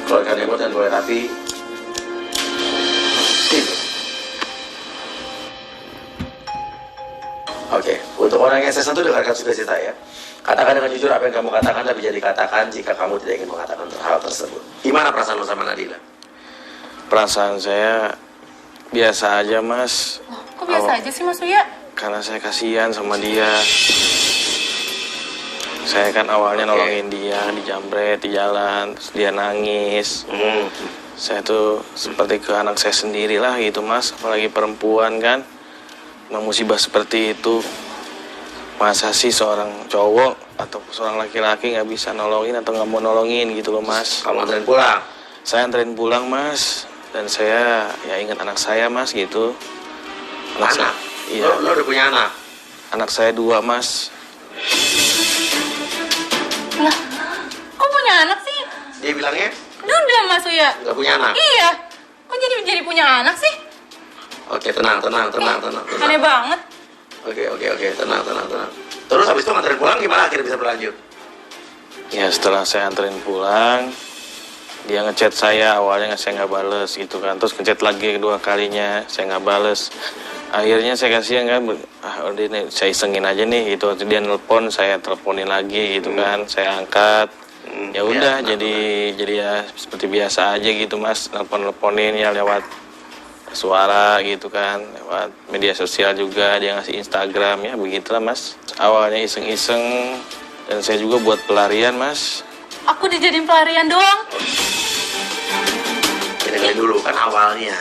keluarkan remote dan mulai rapi. Oke, untuk orang yang saya sentuh dengarkan sukacita ya. Katakan dengan jujur apa yang kamu katakan, tapi jadi katakan jika kamu tidak ingin mengatakan hal tersebut. Gimana perasaan lo sama Nadila? Perasaan saya biasa aja, Mas. Loh, kok biasa aja sih, Mas Uya? Karena saya kasihan sama dia. Saya kan awalnya nolongin dia, dijamret di jalan, terus dia nangis. Saya tuh seperti ke anak saya sendiri lah gitu, Mas. Apalagi perempuan kan. Nah, musibah seperti itu. Masa sih seorang cowok atau seorang laki-laki nggak bisa nolongin atau nggak mau nolongin gitu loh, Mas. Kamu anterin pulang? Saya anterin pulang, Mas. Dan saya ya ingat anak saya, Mas, gitu. Anak? Saya, iya. Lo udah punya anak? Anak saya 2, Mas. Lah, kok punya anak sih? Dia bilangnya Udah, Mas Uya. nggak punya anak? Iya. Kok jadi punya anak sih? Oke, tenang. Aneh banget. Oke, tenang. Terus habis itu nganterin pulang gimana akhirnya bisa berlanjut? Ya setelah saya anterin pulang, dia ngechat saya, awalnya saya nggak bales gitu kan. Terus ngechat lagi kedua kalinya, saya nggak bales. Akhirnya saya kasihan kan, udah nih, saya isengin aja nih gitu. Dia nelpon, saya teleponin lagi gitu kan. Saya angkat. Ya udah, jadi ya seperti biasa aja gitu, Mas. Nelponin ya lewat suara gitu kan, lewat media sosial juga, dia ngasih Instagram, ya begitulah, Mas. Awalnya iseng-iseng, dan saya juga buat pelarian, Mas. Aku dijadiin pelarian doang. Dengerin dulu kan awalnya.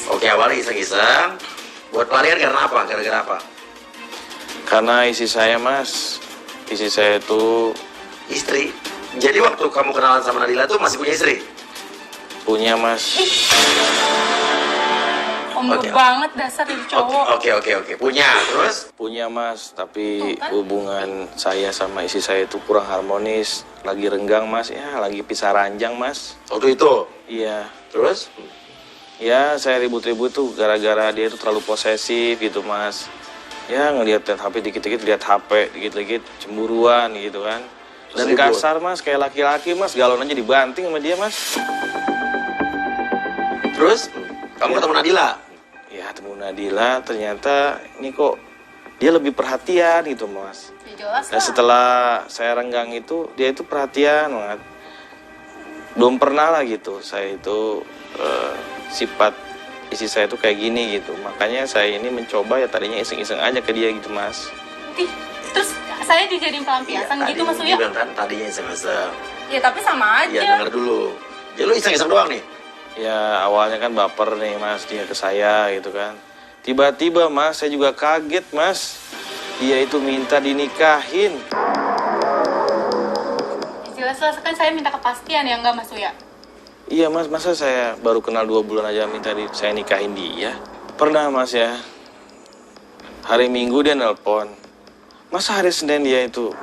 Oke, awalnya iseng-iseng. Buat pelarian karena apa? Gara-gara apa? Karena isi saya, Mas, isi saya itu Istri. Jadi waktu kamu kenalan sama Nadila tuh masih punya istri? punya, Mas. Ombak banget dasar itu cowok. Oke. Punya, terus? Punya, Mas, tapi Tuh kan. hubungan saya sama isi saya itu kurang harmonis. Lagi renggang, Mas, ya lagi pisah ranjang, Mas. Waktu itu? Iya. Terus? Ya, saya ribut-ribut tuh gara-gara dia tuh terlalu posesif gitu, Mas. Ya, ngelihat HP dikit-dikit, lihat HP dikit-dikit, cemburuan gitu kan. Dan Ribut. kasar, Mas, kayak laki-laki, Mas. Galon aja dibanting sama dia, Mas. Terus? Kamu ketemu Nadila? Ya, ketemu Nadila, ternyata ini kok dia lebih perhatian gitu, Mas. Ya jelas Dan lah. setelah saya renggang itu, dia itu perhatian banget. Belum pernah lah gitu, saya itu sifat isi saya itu kayak gini gitu. Makanya saya ini mencoba ya tadinya iseng-iseng aja ke dia gitu, Mas. Terus saya dijadiin pelampiasan gitu, Mas Uya? Dia bilang kan tadinya iseng-iseng. Ya tapi sama aja. Iya, denger dulu. Jadi lu iseng-iseng doang nih? Ya awalnya kan baper nih, Mas, dia ke saya gitu kan. Tiba-tiba, Mas, saya juga kaget, Mas. Dia itu minta dinikahin. Jelas-jelas kan saya minta kepastian ya, enggak, Mas Uya? Iya, Mas, masa saya baru kenal 2 bulan aja minta saya nikahin dia? Pernah, Mas, ya. Hari Minggu dia nelpon. Masa hari Senin dia itu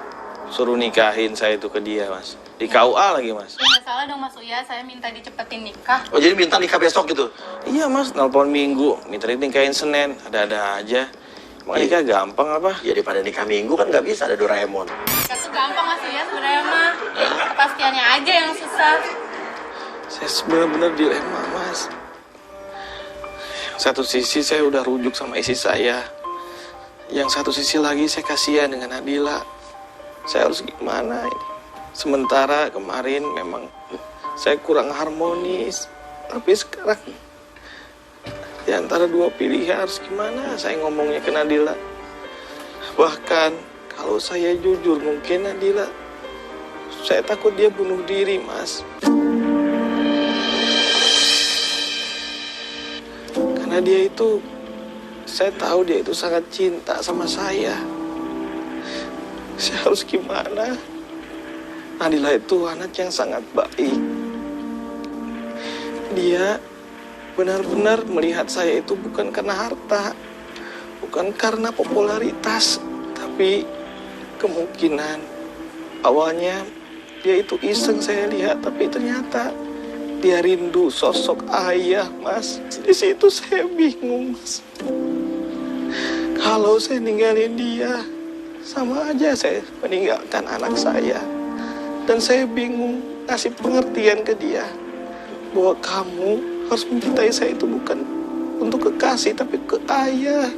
suruh nikahin saya itu ke dia, Mas. Di KUA lagi, Mas. Ya nggak salah dong, Mas Uya. Saya minta dicepetin nikah. Oh, jadi minta nikah besok gitu? Iya, Mas, nelpon Minggu, minta dinikahin Senin. Ada-ada aja. Emang nikah gampang apa? Ya daripada nikah Minggu kan nggak bisa, ada Doraemon. Nikah tuh gampang, Mas Uya, sebenarnya mah. Kepastiannya aja yang susah. Saya benar-benar dilema, Mas. Satu sisi saya udah rujuk sama isi saya. Yang satu sisi lagi saya kasihan dengan Nadila. Saya harus gimana ini? Sementara kemarin memang saya kurang harmonis. Tapi sekarang di antara dua pilihan harus gimana saya ngomongnya ke Nadila. Bahkan kalau saya jujur mungkin Nadila, saya takut dia bunuh diri, Mas. Karena dia itu, saya tahu dia itu sangat cinta sama saya. Saya harus gimana? Nadila itu anak yang sangat baik. Dia benar-benar melihat saya itu bukan karena harta, bukan karena popularitas, tapi kemungkinan awalnya dia itu iseng saya lihat, tapi ternyata dia rindu sosok ayah, Mas. Di situ saya bingung, Mas. Kalau saya ninggalin dia, sama aja saya meninggalkan anak saya. Dan saya bingung, ngasih pengertian ke dia bahwa kamu harus mencintai saya itu bukan untuk kekasih tapi ke ayah.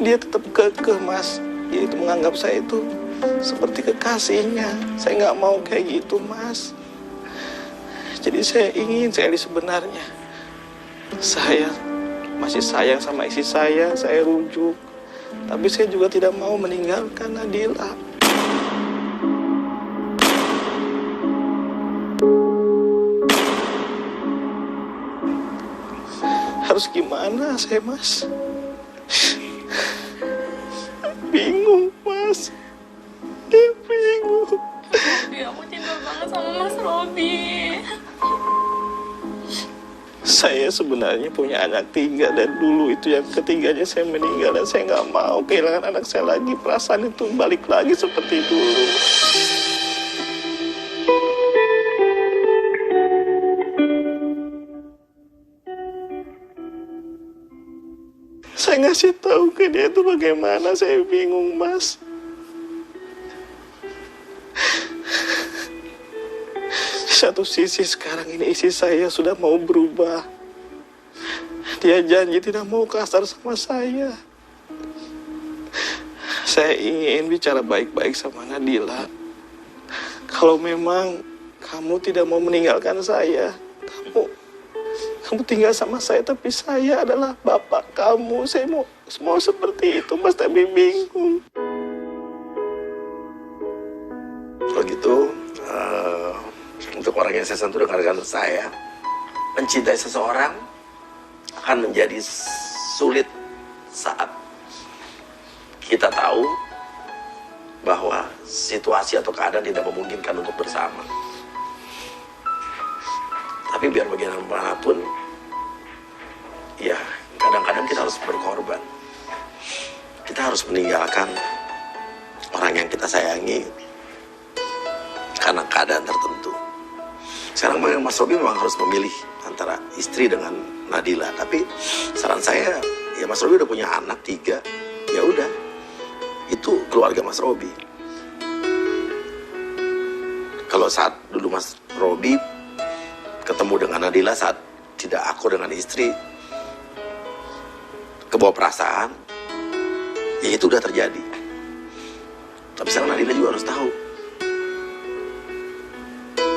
Dia tetap kekeh, Mas. Dia itu menganggap saya itu seperti kekasihnya. Saya nggak mau kayak gitu, Mas. Jadi saya ingin sekali sebenarnya saya masih sayang sama istri saya rujuk. Tapi saya juga tidak mau meninggalkan Nadila. Harus gimana saya, Mas? Bingung, Mas. Dia bingung. Robi, aku cinta banget sama Mas Robi. Saya sebenarnya punya anak 3 dan dulu itu yang ketiganya saya meninggal dan saya nggak mau kehilangan anak saya lagi. Perasaan itu balik lagi seperti dulu. Saya ngasih tahu ke dia itu bagaimana, saya bingung, Mas. Satu sisi sekarang ini istri saya sudah mau berubah. Dia janji tidak mau kasar sama saya. Saya ingin bicara baik-baik sama Nadila. Kalau memang kamu tidak mau meninggalkan saya, kamu tinggal sama saya, tapi saya adalah bapak kamu. Saya mau seperti itu, Mas, tapi bingung. Kalau gitu, untuk orang yang saya sentuh dengan saya, mencintai seseorang akan menjadi sulit saat kita tahu bahwa situasi atau keadaan tidak memungkinkan untuk bersama. Tapi biar bagaimanapun, ya kadang-kadang kita harus berkorban. Kita harus meninggalkan orang yang kita sayangi karena keadaan tertentu. Sekarang Mas Robi memang harus memilih antara istri dengan Nadila. Tapi saran saya, ya Mas Robi udah punya anak 3, ya udah, itu keluarga Mas Robi. Kalau saat dulu Mas Robi ketemu dengan Nadila saat tidak akur dengan istri, kebawa perasaan, ya itu udah terjadi. Tapi sekarang Nadila juga harus tahu,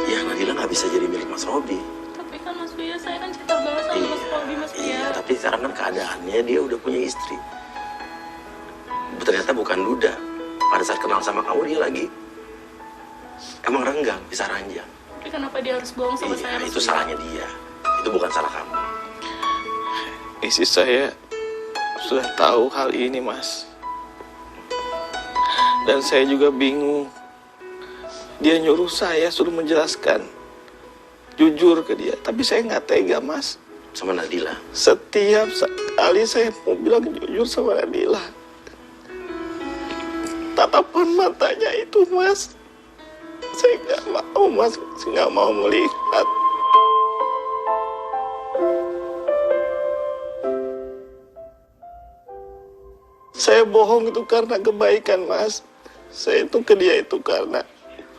ya Nadila nggak bisa jadi milik Mas Robi. Tapi kan Mas Buya, saya kan cinta banget sama Mas Robi, Mas Buya. Iya, tapi sekarang kan keadaannya dia udah punya istri. Ternyata bukan duda. Pada saat kenal sama kamu dia lagi emang renggang, bisa ranjang. Tapi kenapa dia harus bohong sama saya, Mas Itu Buya? salahnya dia. Itu bukan salah kamu. Istri saya sudah tahu hal ini, Mas. Dan saya juga bingung. Dia nyuruh saya suruh menjelaskan jujur ke dia, tapi saya nggak tega, Mas. Sama Nadila. Setiap kali saya mau bilang jujur sama Nadila, tatapan matanya itu, Mas, saya nggak mau, Mas. Saya nggak mau melihat. Saya bohong itu karena kebaikan, Mas. Saya itu ke dia itu karena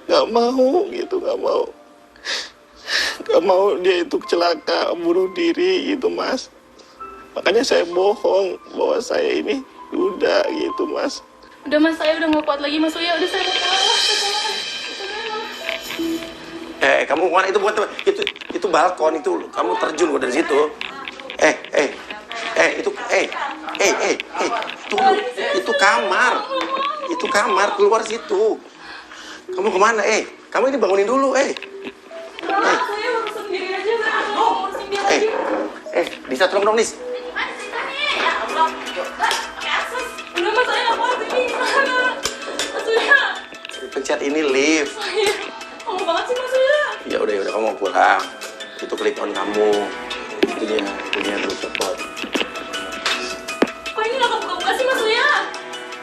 nggak mau gitu, nggak mau dia itu celaka, bunuh diri gitu, Mas. Makanya saya bohong bahwa saya ini duda gitu, Mas. Udah, Mas, saya udah nggak kuat lagi, Mas Buya. Udah, saya mau pulang, Mas. Kamu kemana? Itu bukan itu balkon, itu kamu terjun dari situ. Itu kamar. Itu kamar, keluar situ. Kamu kemana? Kamu ini bangunin dulu, Saya urus sendiri aja, saya mau urusin dia lagi. Bisa tolong dong, Nis. Ya Allah. Udah, Mas, saya nggak kuat ini. Mas Buya. Pencet ini lift. Mau banget sih, Mas Buya. Ya udah, kamu mau pulang. Itu klik on kamu. Itunya dulu cepet. Kok ini nggak kebuka-buka sih, Mas Buya?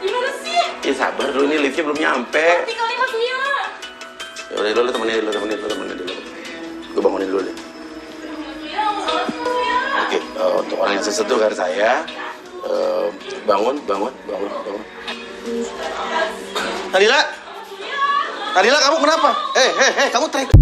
Gimana sih? Ya sabar dulu, ini liftnya belum nyampe. Nanti kali, Mas Buya. Ya udah, lu temenin dulu. Gue bangunin dulu deh. Mas Buya, Mas Buya. Oke, untuk orang yang sesentuh dengan saya, bangun. Nadila, kamu kenapa? Kamu teriak